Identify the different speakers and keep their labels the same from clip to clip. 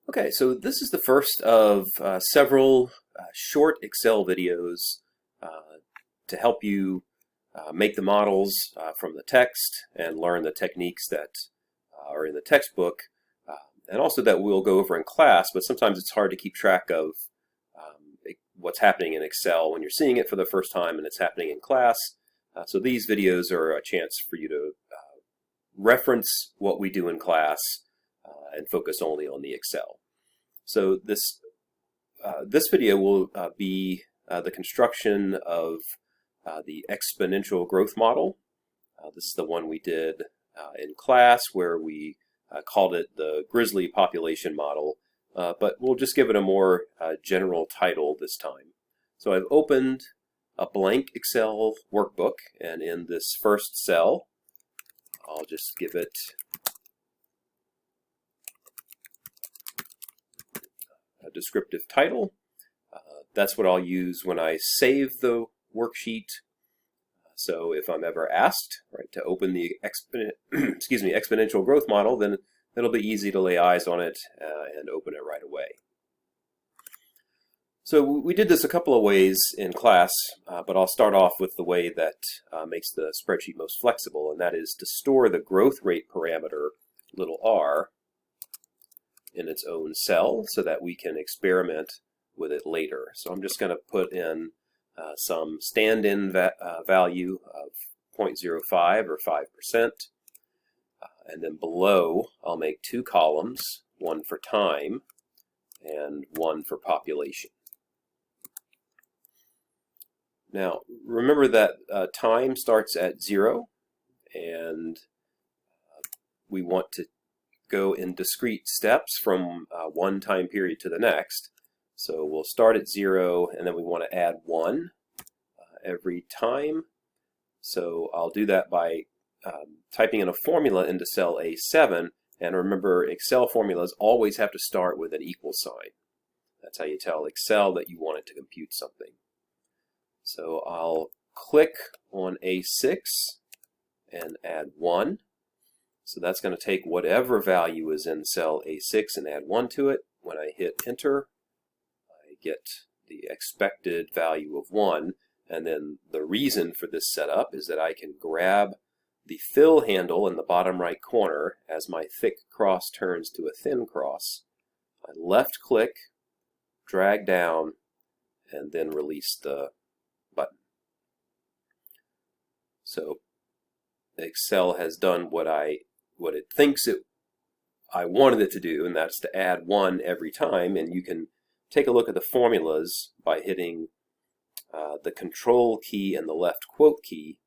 Speaker 1: Okay, so this is the first of several short Excel videos to help you make the models from the text and learn the techniques that are in the textbook, and also that we'll go over in class, but sometimes it's hard to keep track of what's happening in Excel when you're seeing it for the first time and it's happening in class. So these videos are a chance for you to reference what we do in class and focus only on the Excel. So this video will be the construction of the exponential growth model. This is the one we did in class where we called it the grizzly population model, but we'll just give it a more general title this time. So I've opened a blank Excel workbook, and in this first cell, I'll just give it a descriptive title. That's what I'll use when I save the worksheet. So if I'm ever asked, right, to open the exponential growth model, then it'll be easy to lay eyes on it and open it right away. So we did this a couple of ways in class, but I'll start off with the way that makes the spreadsheet most flexible, and that is to store the growth rate parameter, little r, in its own cell so that we can experiment with it later. So I'm just going to put in some stand-in value of 0.05 or 5%, and then below I'll make two columns, one for time and one for population. Now remember that time starts at 0, and we want to go in discrete steps from one time period to the next. So we'll start at 0, and then we want to add 1 every time. So I'll do that by typing in a formula into cell A7, and remember, Excel formulas always have to start with an equal sign. That's how you tell Excel that you want it to compute something. So I'll click on A6 and add 1. So that's going to take whatever value is in cell A6 and add 1 to it. When I hit enter, I get the expected value of 1. And then the reason for this setup is that I can grab the fill handle in the bottom right corner as my thick cross turns to a thin cross. I left click, drag down, and then release the button. So Excel has done what it thinks I wanted it to do, and that's to add 1 every time. And you can take a look at the formulas by hitting the control key and the left quote key,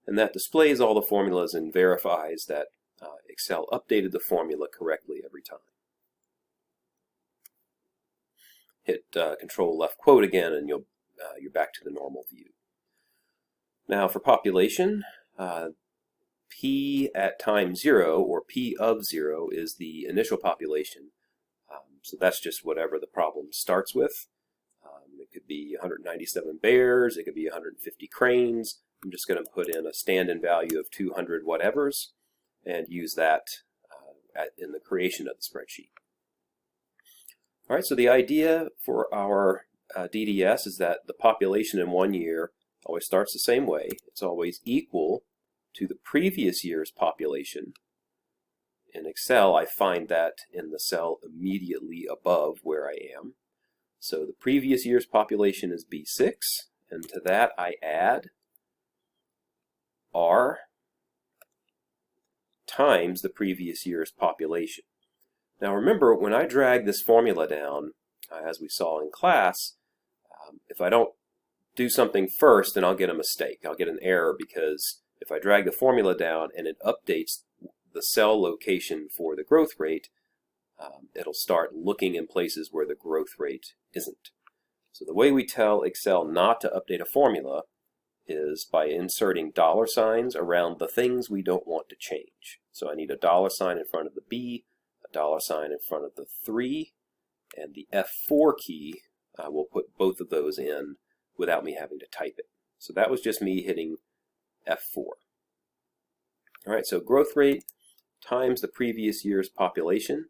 Speaker 1: and that displays all the formulas and verifies that Excel updated the formula correctly every time. Hit control left quote again, and you're back to the normal view. Now for population, P at time 0, or P of 0, is the initial population. So that's just whatever the problem starts with. It could be 197 bears, it could be 150 cranes. I'm just going to put in a stand-in value of 200 whatevers and use that in the creation of the spreadsheet. All right, so the idea for our DDS is that the population in 1 year always starts the same way. It's always equal to the previous year's population. In Excel, I find that in the cell immediately above where I am. So the previous year's population is B6, and to that I add R times the previous year's population. Now remember, when I drag this formula down, as we saw in class, if I don't do something first, then I'll get a mistake. I'll get an error, because if I drag the formula down and it updates the cell location for the growth rate, it'll start looking in places where the growth rate isn't. So the way we tell Excel not to update a formula is by inserting dollar signs around the things we don't want to change. So I need a dollar sign in front of the B, a dollar sign in front of the 3, and the F4 key will put both of those in without me having to type it. So that was just me hitting F4. All right, so growth rate times the previous year's population.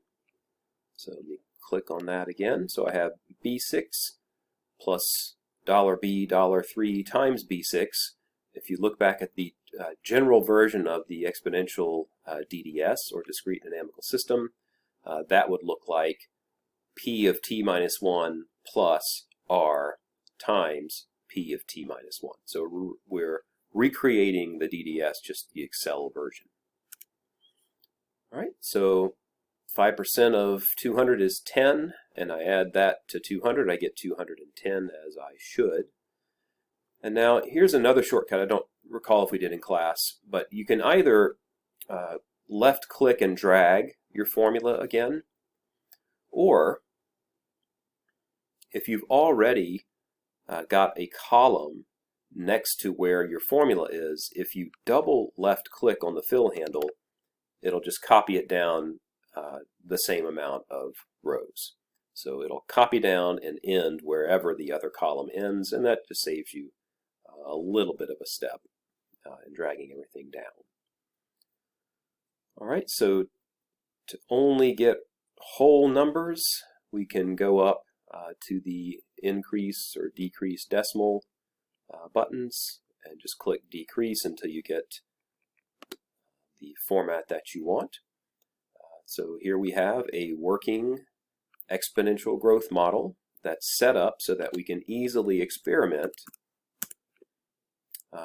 Speaker 1: So let me click on that again. So I have B6 plus $B, $3 times B6. If you look back at the general version of the exponential DDS, or discrete dynamical system, that would look like P of t minus 1 plus R times P of t minus 1. So we're recreating the DDS, just the Excel version. All right, so 5% of 200 is 10, and I add that to 200, I get 210 as I should. And now here's another shortcut I don't recall if we did in class, but you can either left click and drag your formula again, or if you've already got a column next to where your formula is, if you double left click on the fill handle, it'll just copy it down the same amount of rows. So it'll copy down and end wherever the other column ends, and that just saves you a little bit of a step in dragging everything down. All right, so to only get whole numbers, we can go up to the increase or decrease decimal buttons and just click decrease until you get the format that you want. So here we have a working exponential growth model that's set up so that we can easily experiment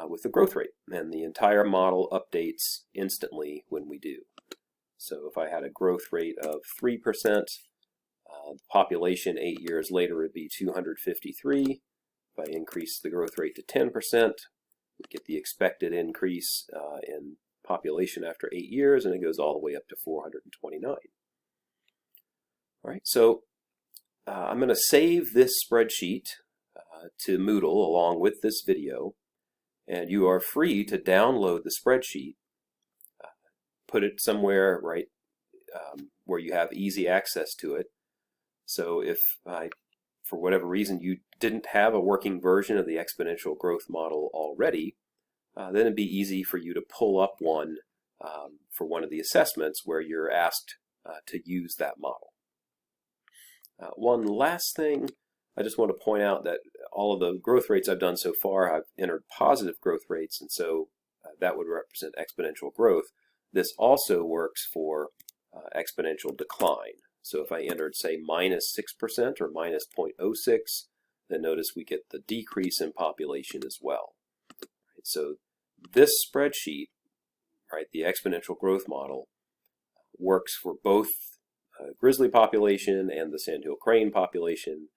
Speaker 1: with the growth rate, and the entire model updates instantly when we do. So if I had a growth rate of 3%, the population 8 years later would be 253. If I increase the growth rate to 10%, we get the expected increase in population after 8 years, and it goes all the way up to 429. All right, so I'm going to save this spreadsheet to Moodle along with this video, and you are free to download the spreadsheet, put it somewhere where you have easy access to it. So if for whatever reason you didn't have a working version of the exponential growth model already, then it'd be easy for you to pull up one for one of the assessments where you're asked to use that model. One last thing, I just want to point out that all of the growth rates I've done so far, I've entered positive growth rates, and so that would represent exponential growth. This also works for exponential decline. So if I entered, say, minus 6% or minus 0.06, then notice we get the decrease in population as well. So this spreadsheet, the exponential growth model, works for both grizzly population and the sandhill crane population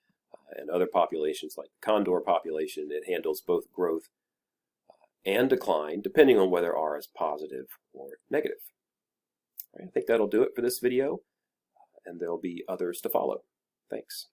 Speaker 1: and other populations like the condor population. It handles both growth and decline, depending on whether R is positive or negative. All right, I think that'll do it for this video, and there'll be others to follow. Thanks.